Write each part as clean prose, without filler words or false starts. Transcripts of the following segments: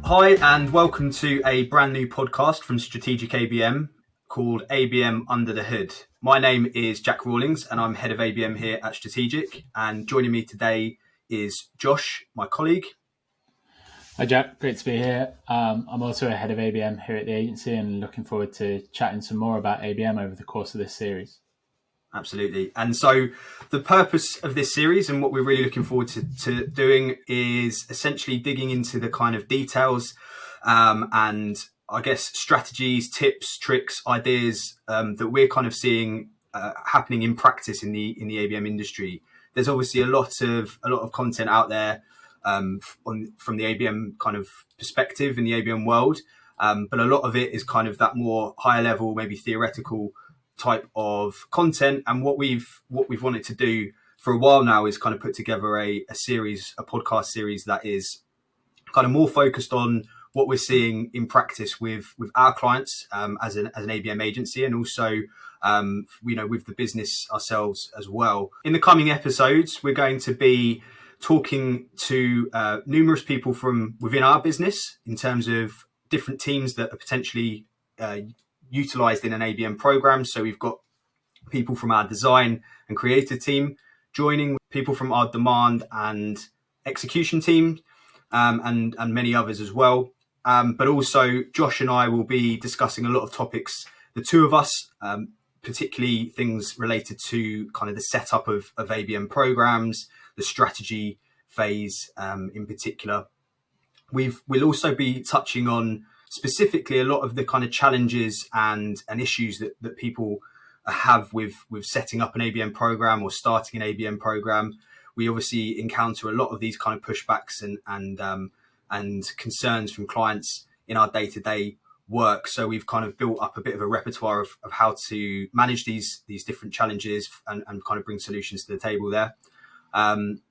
Hi, and welcome to a brand new podcast from Strategic ABM called ABM Under the Hood. My name is Jack Rawlings, and I'm Head of ABM here at Strategic. And joining me today is Josh, my colleague. Hi Jack, great to be here. I'm also a Head of ABM here at the agency and looking forward to chatting some more about ABM over the course of this series. Absolutely. And so the purpose of this series and what we're really looking forward to doing is essentially digging into the kind of details and I guess strategies, tips, tricks, ideas that we're kind of seeing happening in practice in the ABM industry. There's obviously a lot of content out there from the ABM kind of perspective in the ABM world, but a lot of it is kind of that more higher level, maybe theoretical type of content. And what we've wanted to do for a while now is kind of put together a podcast series that is kind of more focused on what we're seeing in practice with our clients as an ABM agency, and also with the business ourselves as well. In the coming episodes, we're going to be talking to numerous people from within our business in terms of different teams that are potentially utilised in an ABM program. So we've got people from our design and creative team joining, people from our demand and execution team, and many others as well. But also Josh and I will be discussing a lot of topics, the two of us, particularly things related to kind of the setup of ABM programs, the strategy phase in particular. We'll also be touching on specifically a lot of the kind of challenges and issues that people have with setting up an ABM program or starting an ABM program. We obviously encounter a lot of these kind of pushbacks and concerns from clients in our day-to-day work. So we've kind of built up a bit of a repertoire of how to manage these different challenges and kind of bring solutions to the table there.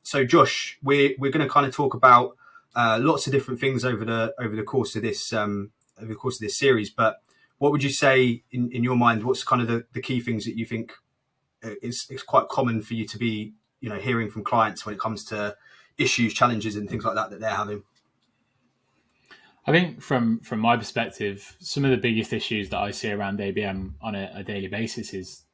So Josh, we're going to kind of talk about lots of different things over the course of this series. But what would you say in your mind? What's kind of the key things that you think is quite common for you to be hearing from clients when it comes to issues, challenges, and things like that they're having? I think from my perspective, some of the biggest issues that I see around ABM on a daily basis is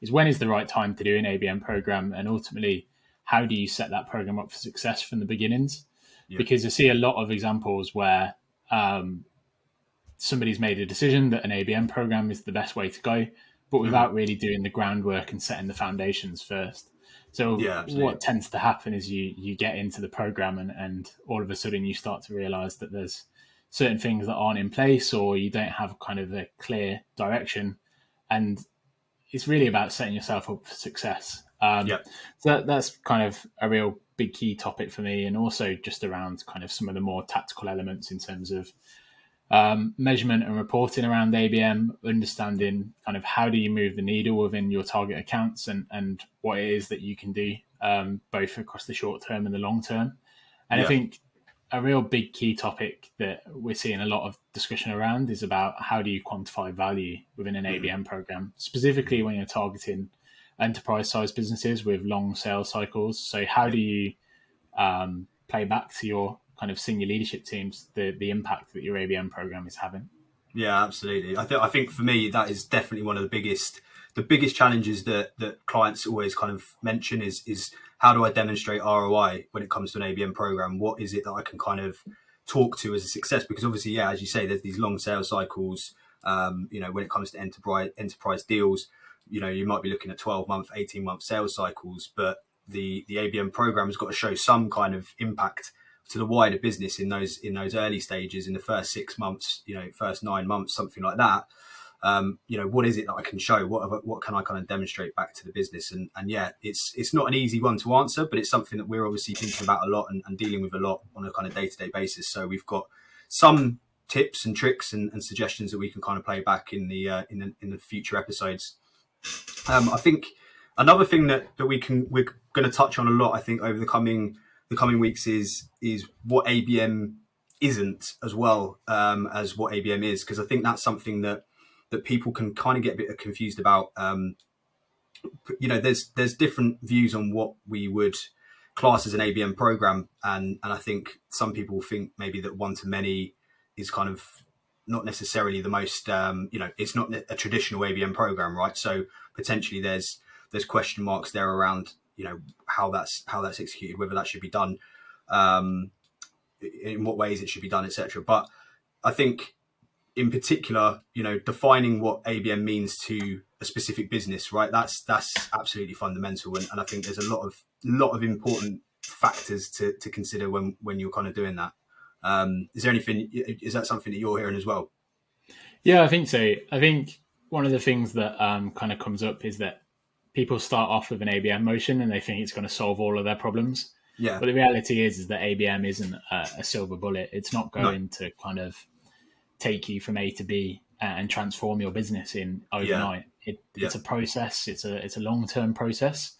when is the right time to do an ABM program, and ultimately how do you set that program up for success from the beginnings? Yeah. Because I see a lot of examples where somebody's made a decision that an ABM program is the best way to go, but without really doing the groundwork and setting the foundations first. So what tends to happen is you get into the program and all of a sudden you start to realize that there's certain things that aren't in place, or you don't have kind of a clear direction. And it's really about setting yourself up for success. So that's kind of a real big key topic for me, and also just around kind of some of the more tactical elements in terms of measurement and reporting around ABM, understanding kind of how do you move the needle within your target accounts and what it is that you can do both across the short term and the long term. And I think a real big key topic that we're seeing a lot of discussion around is about how do you quantify value within an ABM program, specifically when you're targeting enterprise-sized businesses with long sales cycles. So how do you play back to your kind of senior leadership teams the impact that your ABM program is having? Yeah, absolutely. I think for me that is definitely one of the biggest challenges that clients always kind of mention is how do I demonstrate ROI when it comes to an ABM program? What is it that I can kind of talk to as a success? Because obviously, as you say, there's these long sales cycles. When it comes to enterprise deals, you might be looking at 12-month, 18-month sales cycles, but the ABM program has got to show some kind of impact to the wider business in those early stages, in the first 6 months, first 9 months, something like that. What is it that I can show? What can I kind of demonstrate back to the business? And it's not an easy one to answer, but it's something that we're obviously thinking about a lot and dealing with a lot on a kind of day-to-day basis. So we've got some tips and tricks and suggestions that we can kind of play back in the future episodes. I think another thing that we're going to touch on a lot, I think, over the coming weeks is what ABM isn't as well as what ABM is, because I think that's something that people can kind of get a bit confused about. There's different views on what we would class as an ABM program, and I think some people think maybe that one-to-many is kind of not necessarily the most, it's not a traditional ABM program, right? So potentially there's question marks there around, how that's executed, whether that should be done, in what ways it should be done, etc. But I think in particular, defining what ABM means to a specific business, right? That's absolutely fundamental, and I think there's a lot of important factors to consider when you're kind of doing that. Is that something that you're hearing as well? Yeah, I think so. I think one of the things that kind of comes up is that people start off with an ABM motion and they think it's going to solve all of their problems. Yeah. But the reality is that ABM isn't a silver bullet. It's not going to kind of take you from A to B and transform your business in overnight. It's a process. It's a long-term process.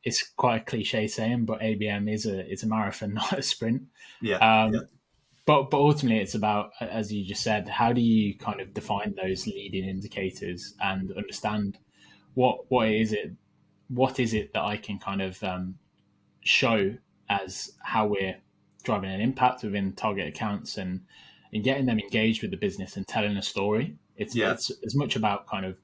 It's quite a cliche saying, but ABM is a marathon, not a sprint. But ultimately, it's about, as you just said, how do you kind of define those leading indicators and understand what is it that I can kind of show as how we're driving an impact within target accounts and getting them engaged with the business and telling a story. It's as much about kind of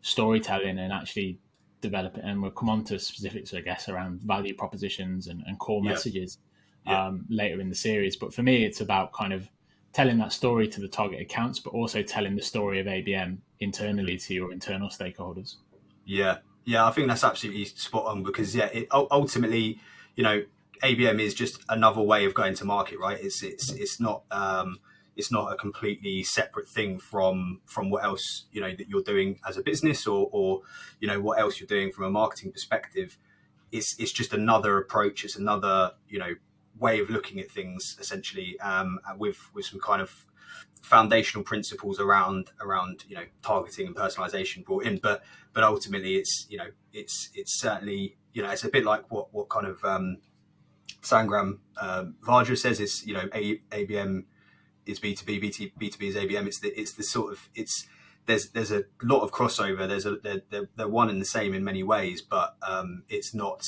storytelling and actually developing, and we'll come on to specifics, I guess, around value propositions and core messages later in the series. But for me, it's about kind of telling that story to the target accounts, but also telling the story of ABM internally to your internal stakeholders. Yeah, I think that's absolutely spot on, because ultimately, ABM is just another way of going to market, right? It's not a completely separate thing from what else that you're doing as a business, or what else you're doing from a marketing perspective. It's just another approach. It's another way of looking at things, essentially, with some kind of foundational principles around targeting and personalization brought in. But ultimately, it's certainly it's a bit like what kind of Sangram Vajra says is ABM is B2B, B2B is ABM. It's the sort of there's a lot of crossover. They're one and the same in many ways, but it's not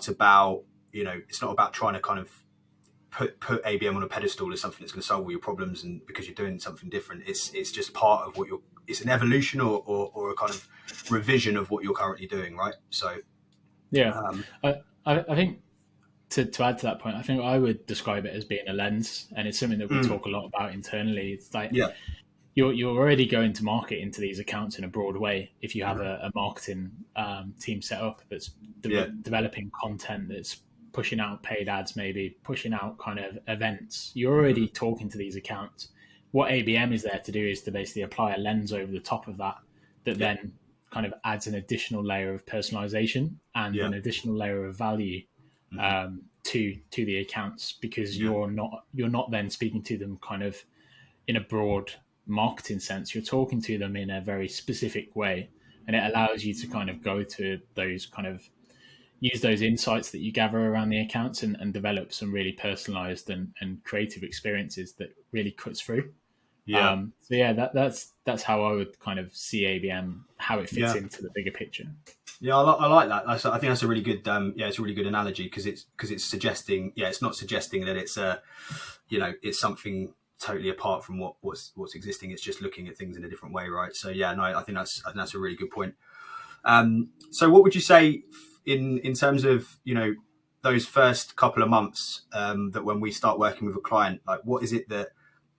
about it's not about trying to kind of put ABM on a pedestal as something that's going to solve all your problems, and because you're doing something different. It's just part of what it's an evolution or a kind of revision of what you're currently doing, right? So I think to add to that point, I think I would describe it as being a lens, and it's something that we talk a lot about internally. It's like you're already going to market into these accounts in a broad way if you have a marketing team set up that's developing content, that's pushing out paid ads, maybe pushing out kind of events. You're already talking to these accounts. What ABM is there to do is to basically apply a lens over the top of that then kind of adds an additional layer of personalization and an additional layer of value to the accounts, because you're not then speaking to them kind of in a broad marketing sense. You're talking to them in a very specific way, and it allows you to kind of go to those kind of use those insights that you gather around the accounts and develop some really personalized and creative experiences that really cuts through. That's how I would kind of see ABM, how it fits into the bigger picture. I like that. I think that's a really good it's a really good analogy, because it's suggesting it's not suggesting that it's it's something totally apart from what's existing. It's just looking at things in a different way, right? So I think that's a really good point. So what would you say in terms of those first couple of months, that when we start working with a client, like what is it that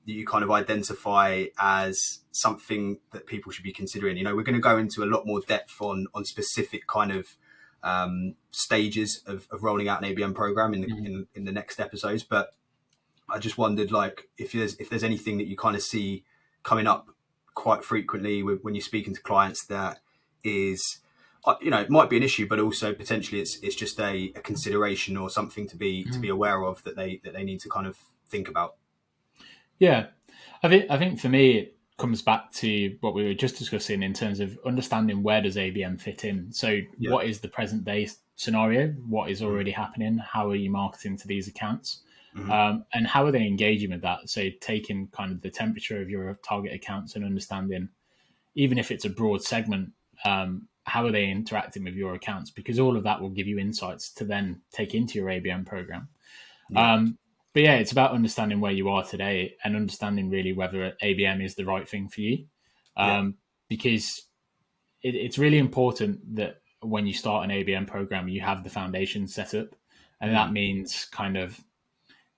you kind of identify as something that people should be considering? We're going to go into a lot more depth on specific kind of stages of rolling out an ABM program in the next episodes, but I just wondered, like, if there's anything that you kind of see coming up quite frequently when you're speaking to clients that is, it might be an issue, but also potentially it's just a consideration or something to be aware of that they need to kind of think about. Yeah, I think for me it comes back to what we were just discussing in terms of understanding where does ABM fit in. So what is the present day scenario? What is already happening? How are you marketing to these accounts? And how are they engaging with that? So taking kind of the temperature of your target accounts and understanding, even if it's a broad segment, how are they interacting with your accounts? Because all of that will give you insights to then take into your ABM program. But yeah, it's about understanding where you are today and understanding really whether ABM is the right thing for you. Because it's really important that when you start an ABM program, you have the foundation set up. And that means kind of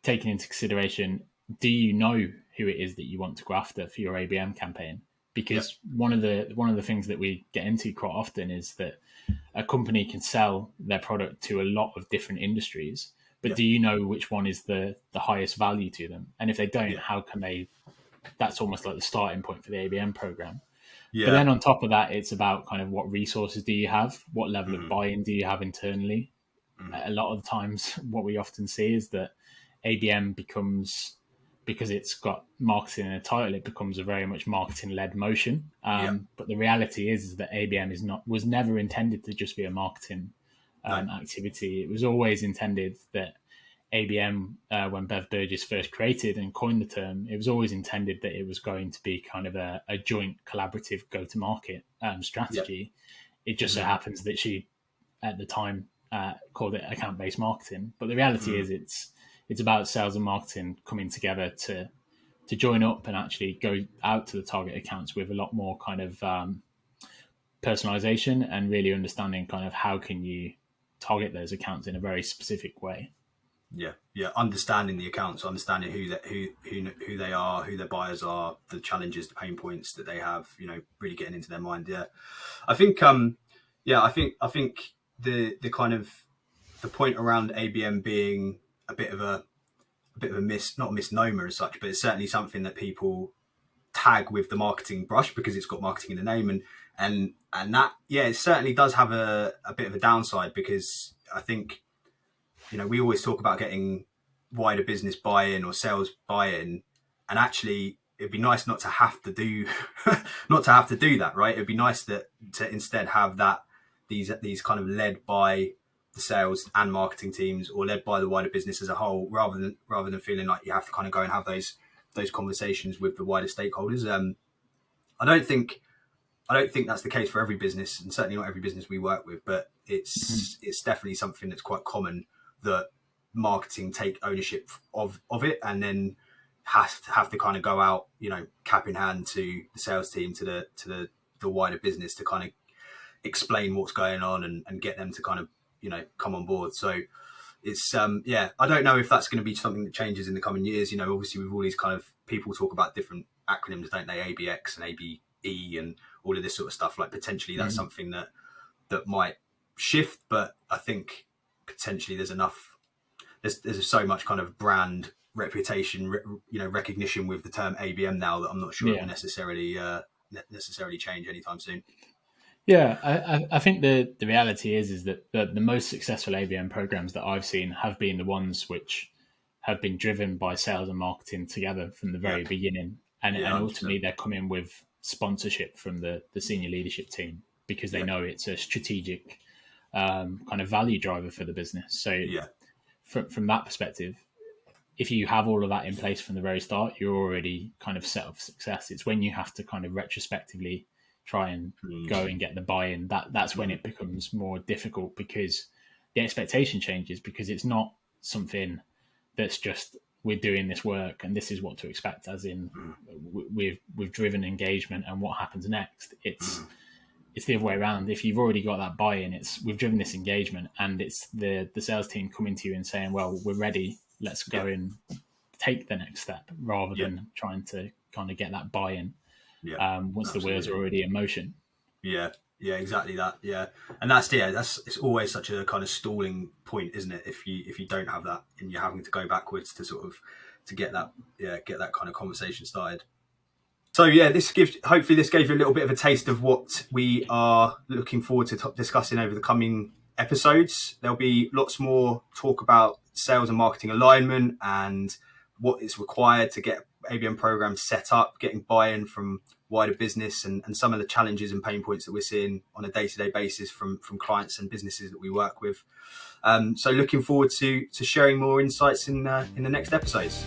taking into consideration, do you know who it is that you want to go after for your ABM campaign? Because one of the things that we get into quite often is that a company can sell their product to a lot of different industries, but do you know which one is the highest value to them? And if they don't, how can they? That's almost like the starting point for the ABM program. But then on top of that, it's about kind of what resources do you have? What level of buy-in do you have internally? A lot of the times what we often see is that ABM becomes, because it's got marketing in a title, it becomes a very much marketing-led motion. But the reality is that ABM was never intended to just be a marketing activity. It was always intended that ABM, when Bev Burgess first created and coined the term, it was always intended that it was going to be kind of a joint collaborative go-to-market strategy. It just so happens that she, at the time, called it account-based marketing. But the reality is it's about sales and marketing coming together to join up and actually go out to the target accounts with a lot more kind of personalization and really understanding kind of how can you target those accounts in a very specific way. Understanding the accounts, understanding who they are, who their buyers are, the challenges, the pain points that they have, really getting into their mind. I think the kind of the point around ABM being a bit of a not a misnomer as such, but it's certainly something that people tag with the marketing brush because it's got marketing in the name, and that it certainly does have a bit of a downside, because I think we always talk about getting wider business buy-in or sales buy-in, and actually it'd be nice not to have to do that, right? It'd be nice to instead have that these kind of led by the sales and marketing teams, or led by the wider business as a whole, rather than feeling like you have to kind of go and have those conversations with the wider stakeholders. I don't think that's the case for every business, and certainly not every business we work with, but it's definitely something that's quite common, that marketing take ownership of it, and then have to kind of go out, cap in hand to the sales team, to the wider business, to kind of explain what's going on and get them to kind of come on board. So it's I don't know if that's going to be something that changes in the coming years. Obviously with all these kind of people talk about different acronyms, don't they? ABX and ABE and all of this sort of stuff. Like potentially that's something that might shift, but I think potentially there's so much kind of brand reputation, recognition with the term ABM now, that I'm not sure it will necessarily change anytime soon. Yeah, I think the reality is that the most successful ABM programs that I've seen have been the ones which have been driven by sales and marketing together from the very beginning, and ultimately they're coming with sponsorship from the senior leadership team, because they know it's a strategic kind of value driver for the business. So from that perspective, if you have all of that in place from the very start, you're already kind of set up for success. It's when you have to kind of retrospectively try and go and get the buy-in, that's when it becomes more difficult, because the expectation changes, because it's not something that's just, we're doing this work and this is what to expect, as in we've driven engagement and what happens next. It's the other way around. If you've already got that buy-in, we've driven this engagement, and it's the sales team coming to you and saying, well, we're ready, let's go and take the next step, rather than trying to kind of get that buy-in once the wheels are already in motion. Yeah, exactly that. Yeah, and it's always such a kind of stalling point, isn't it? If you don't have that, and you're having to go backwards to get that kind of conversation started. So hopefully this gave you a little bit of a taste of what we are looking forward to discussing over the coming episodes. There'll be lots more talk about sales and marketing alignment and what is required to get ABM programs set up, getting buy-in from wider business, and some of the challenges and pain points that we're seeing on a day-to-day basis from clients and businesses that we work with. So looking forward to sharing more insights in the next episodes.